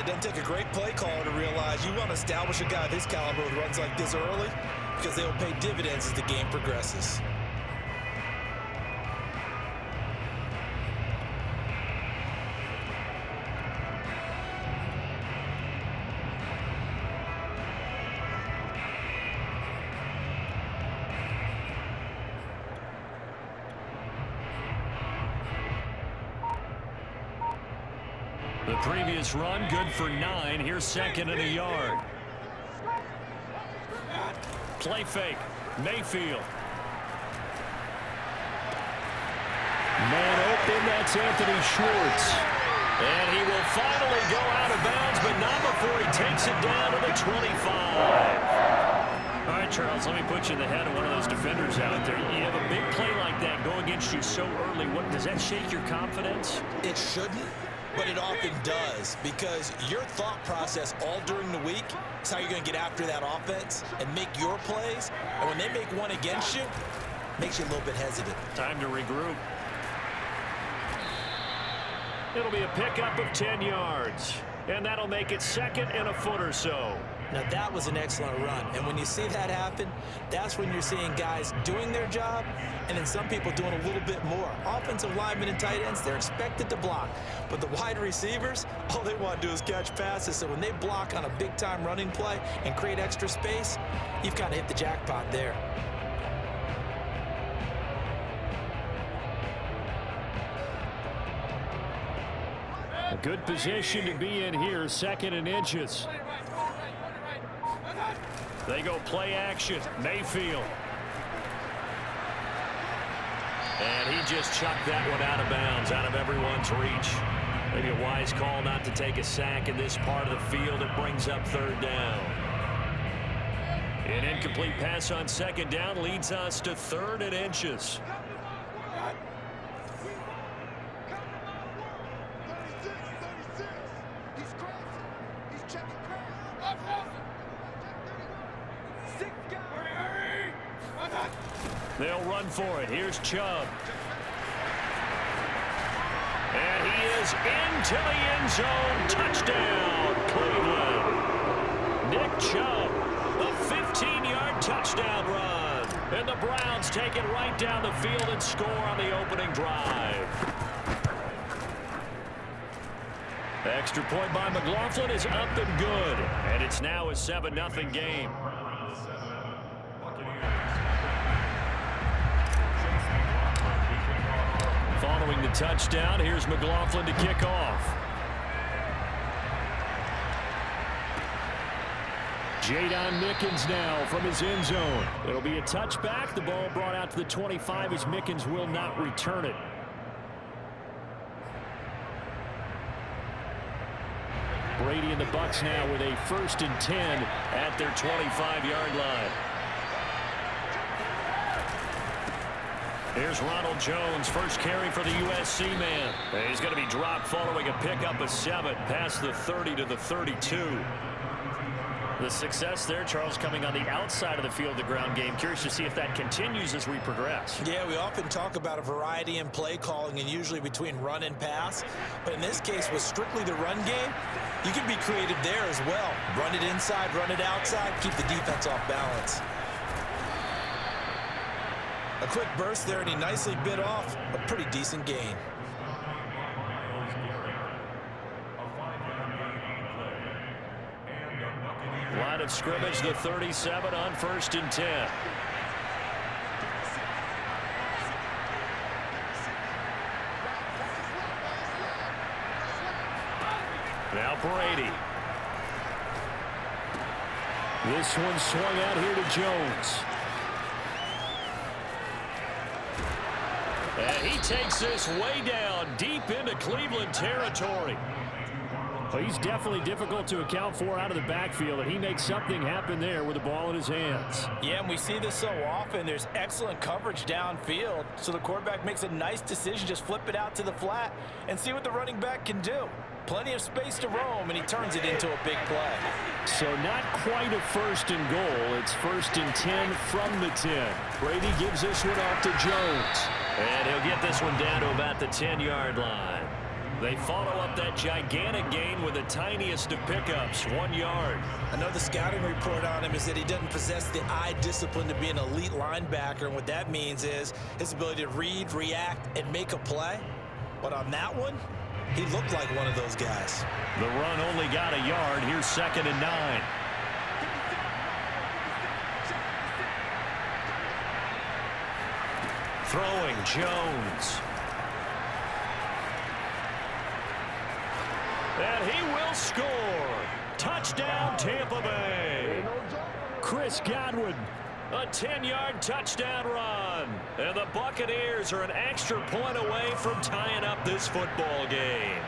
doesn't take a great play caller to realize you want to establish a guy this caliber with runs like this early because they will pay dividends as the game progresses. The previous run, good for 9. Here's second and a yard. Play fake. Mayfield. Man open, that's Anthony Schwartz. And he will finally go out of bounds, but not before he takes it down to the 25. All right, Charles, let me put you in the head of one of those defenders out there. You have a big play like that go against you so early. What, does that shake your confidence? It shouldn't, but it often does, because your thought process all during the week is how you're going to get after that offense and make your plays. And when they make one against you, it makes you a little bit hesitant. Time to regroup. It'll be a pickup of 10 yards, and that'll make it second and a foot or so. Now, that was an excellent run, and when you see that happen, that's when you're seeing guys doing their job and then some people doing a little bit more. Offensive linemen and tight ends, they're expected to block, but the wide receivers, all they want to do is catch passes. So when they block on a big-time running play and create extra space, you've kind of hit the jackpot there. A good position to be in here, second and inches. They go play action. Mayfield. And he just chucked that one out of bounds, out of everyone's reach. Maybe a wise call not to take a sack in this part of the field. It brings up third down. An incomplete pass on second down leads us to third and inches. They'll run for it. Here's Chubb. And he is into the end zone. Touchdown, Cleveland. Nick Chubb, a 15-yard touchdown run. And the Browns take it right down the field and score on the opening drive. The extra point by McLaughlin is up and good. And it's now a 7-0 game. Following the touchdown, here's McLaughlin to kick off. Jadon Mickens now from his end zone. It'll be a touchback. The ball brought out to the 25 as Mickens will not return it. Brady and the Bucs now with a 1st and 10 at their 25-yard line. Here's Ronald Jones, first carry for the USC man. He's going to be dropped following a pickup of 7 past the 30 to the 32. The success there, Charles, coming on the outside of the field, the ground game. Curious to see if that continues as we progress. Yeah, we often talk about a variety in play calling and usually between run and pass. But in this case, with strictly the run game, you can be creative there as well. Run it inside, run it outside, keep the defense off balance. A quick burst there, and he nicely bit off a pretty decent gain. Line of scrimmage, the 37 on 1st and 10. Now Brady. This one swung out here to Jones. And he takes this way down deep into Cleveland territory. Well, he's definitely difficult to account for out of the backfield, and he makes something happen there with the ball in his hands. Yeah, and we see this so often. There's excellent coverage downfield, so the quarterback makes a nice decision. Just flip it out to the flat and see what the running back can do. Plenty of space to roam, and he turns it into a big play. So not quite a 1st and goal. It's 1st and 10 from the 10. Brady gives this one off to Jones. And he'll get this one down to about the 10-yard line. They follow up that gigantic gain with the tiniest of pickups, 1 yard. I know the scouting report on him is that he doesn't possess the eye discipline to be an elite linebacker, and what that means is his ability to read, react, and make a play. But on that one, he looked like one of those guys. The run only got a yard. Here's 2nd and 9. Throwing Jones. And he will score. Touchdown, Tampa Bay. Chris Godwin. A 10-yard touchdown run. And the Buccaneers are an extra point away from tying up this football game.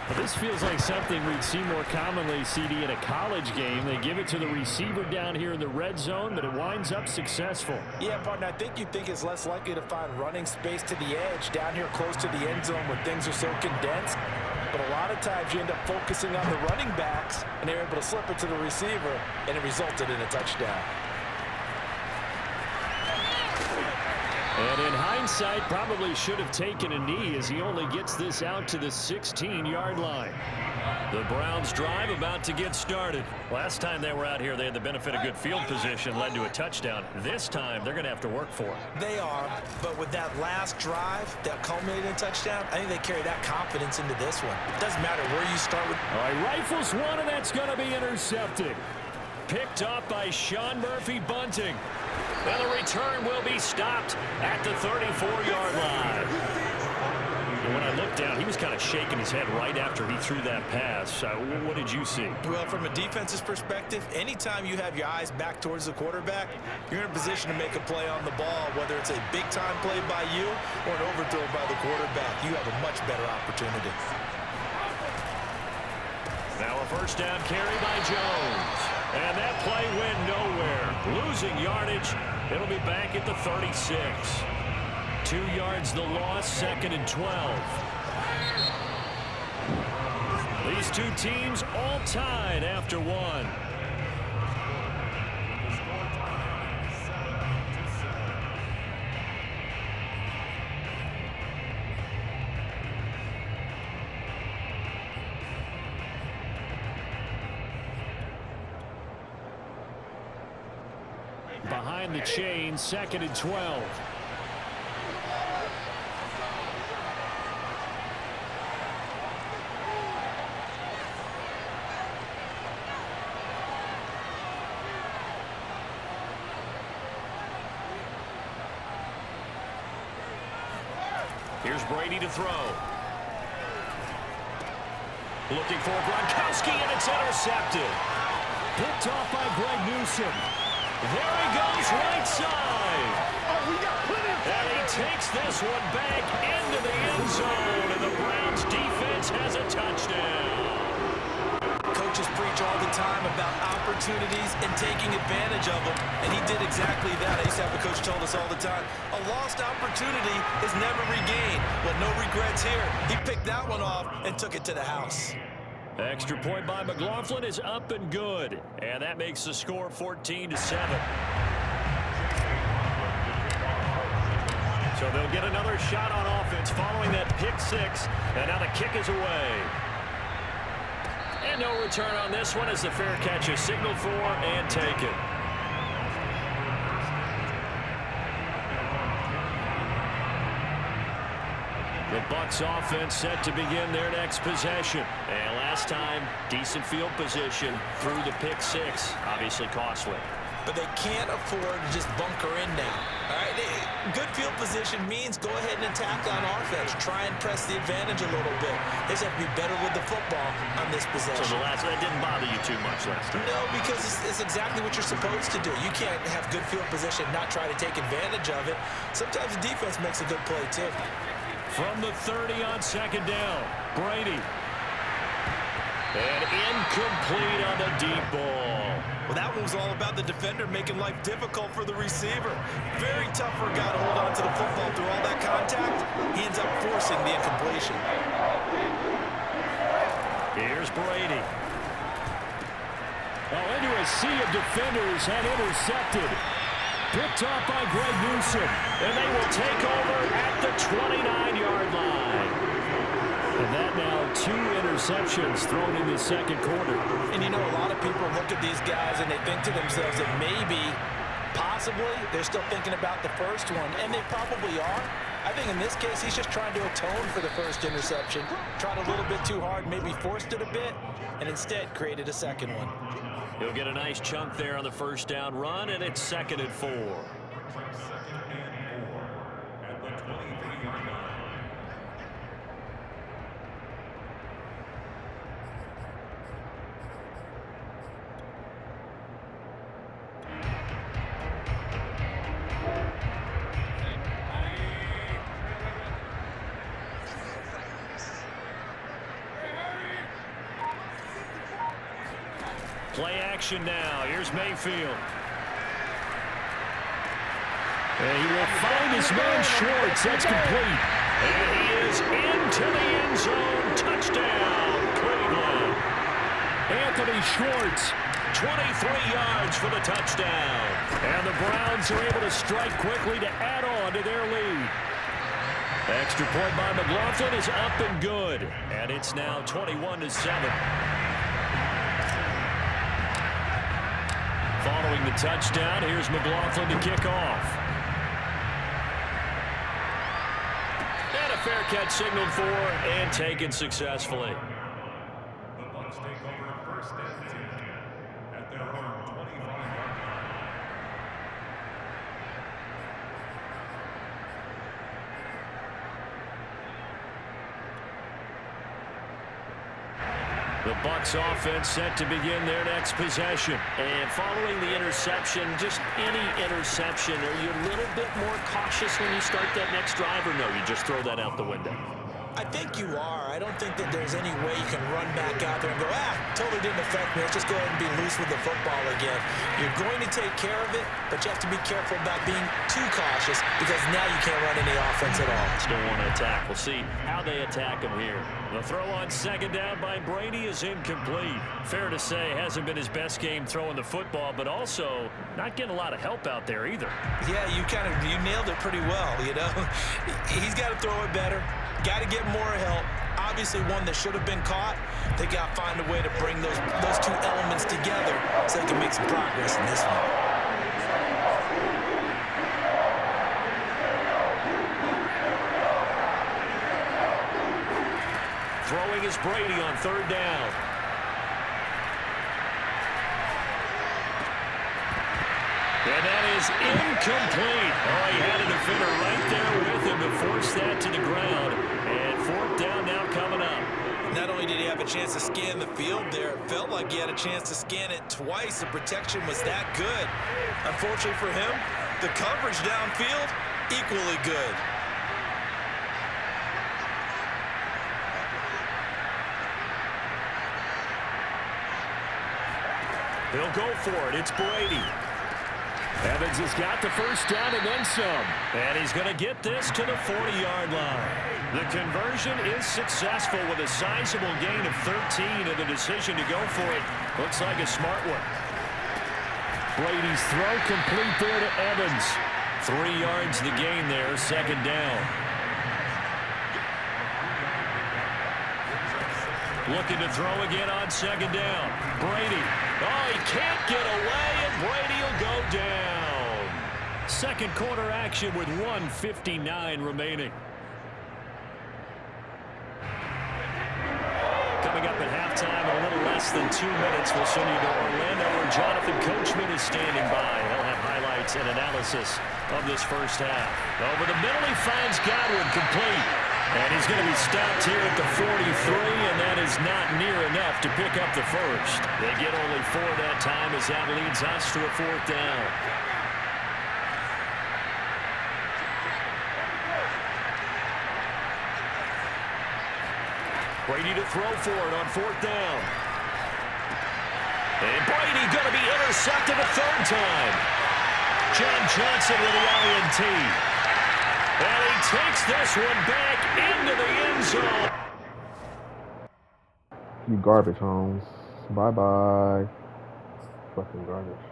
Well, this feels like something we'd see more commonly, CD, in a college game. They give it to the receiver down here in the red zone, but it winds up successful. Yeah, partner, I think you think it's less likely to find running space to the edge down here close to the end zone where things are so condensed. But a lot of times you end up focusing on the running backs, and they're able to slip it to the receiver, and it resulted in a touchdown. And in hindsight, probably should have taken a knee as he only gets this out to the 16-yard line. The Browns drive about to get started. Last time they were out here, they had the benefit of good field position, led to a touchdown. This time, they're going to have to work for it. They are, but with that last drive that culminated in a touchdown, I think they carry that confidence into this one. It doesn't matter where you start with. All right, rifles one, and that's going to be intercepted. Picked up by Sean Murphy-Bunting. And the return will be stopped at the 34-yard line. And when I looked down, he was kind of shaking his head right after he threw that pass. What did you see? Well, from a defense's perspective, anytime you have your eyes back towards the quarterback, you're in a position to make a play on the ball, whether it's a big-time play by you or an overthrow by the quarterback. You have a much better opportunity. Now a first down carry by Jones. And that play went nowhere. Losing yardage. It'll be back at the 36. 2 yards the loss, 2nd and 12. These two teams all tied after one. Behind the chain, 2nd and 12. Here's Brady to throw. Looking for Gronkowski, and it's intercepted. Picked off by Greg Newsome. There he goes, right side. And he takes this one back into the end zone, and the Browns defense has a touchdown. Coaches preach all the time about opportunities and taking advantage of them, and he did exactly that. I used to have a coach told us all the time, a lost opportunity is never regained. Well, no regrets here. He picked that one off and took it to the house. Extra point by McLaughlin is up and good. And that makes the score 14-7. So they'll get another shot on offense following that pick six. And now the kick is away. And no return on this one as the fair catch is signaled for and taken. The Bucs offense set to begin their next possession. And last time, decent field position through the pick six. Obviously costly. But they can't afford to just bunker in now. All right? Good field position means go ahead and attack on offense. Try and press the advantage a little bit. They just have to be better with the football on this possession. So that didn't bother you too much last time? No, because it's exactly what you're supposed to do. You can't have good field position and not try to take advantage of it. Sometimes the defense makes a good play, too. From the 30 on 2nd down, Brady. And incomplete on the deep ball. Well, that one was all about the defender making life difficult for the receiver. Very tough for a guy to hold on to the football through all that contact. He ends up forcing the incompletion. Here's Brady. Oh, into a sea of defenders and intercepted. Picked off by Greg Newsome. And they will take over at the 29-yard line. And got now 2 interceptions thrown in the second quarter. And you know, a lot of people look at these guys and they think to themselves that maybe, possibly, they're still thinking about the first one, and they probably are. I think in this case, he's just trying to atone for the first interception. Tried a little bit too hard, maybe forced it a bit, and instead created a second one. He'll get a nice chunk there on the first down run, and it's 2nd and 4. Play action now. Here's Mayfield. And he will find his man Schwartz. That's complete. And he is into the end zone. Touchdown, Cleveland. Anthony Schwartz. 23 yards for the touchdown. And the Browns are able to strike quickly to add on to their lead. Extra point by McLaughlin is up and good. And it's now 21-7. Following the touchdown, here's McLaughlin to kick off. And a fair catch signaled for and taken successfully. The Bucs take over 1st and 10 at their own 25-yard line. The Bucs offense set to begin their next possession. And following the interception, just any interception, are you a little bit more cautious when you start that next drive, or no, you just throw that out the window? I think you are. I don't think that there's any way you can run back out there and go, totally didn't affect me. Let's just go ahead and be loose with the football again. You're going to take care of it, but you have to be careful about being too cautious because now you can't run any offense at all. Still want to attack. We'll see how they attack him here. The throw on 2nd down by Brady is incomplete. Fair to say, hasn't been his best game throwing the football, but also not getting a lot of help out there either. Yeah, you nailed it pretty well, you know. He's got to throw it better. Got to get more help. Obviously one that should have been caught. They got to find a way to bring those two elements together so they can make some progress in this one. Throwing is Brady on 3rd down. And that is incomplete. Oh, he had a defender right there with him to force that to the ground. And 4th down now coming up. Not only did he have a chance to scan the field there, it felt like he had a chance to scan it twice. The protection was that good. Unfortunately for him, the coverage downfield, equally good. He'll go for it. It's Brady. Evans has got the first down and then some. And he's going to get this to the 40-yard line. The conversion is successful with a sizable gain of 13, and the decision to go for it looks like a smart one. Brady's throw complete there to Evans. 3 yards the gain there, 2nd down. Looking to throw again on 2nd down. Brady. Oh, he can't get away, and Brady will go down. Second quarter action with 1:59 remaining. Coming up at halftime in a little less than 2 minutes, we'll send you to Orlando where Jonathan Coachman is standing by. He'll have highlights and analysis of this first half. Over the middle, he finds Godwin complete. And he's going to be stopped here at the 43, and that is not near enough to pick up the first. They get only 4 that time as that leads us to a 4th down. Brady to throw for it on 4th down. And Brady going to be intercepted a 3rd time. John Johnson with the INT. And he takes this one back into the end zone. You garbage, Holmes. Bye-bye. Fucking garbage.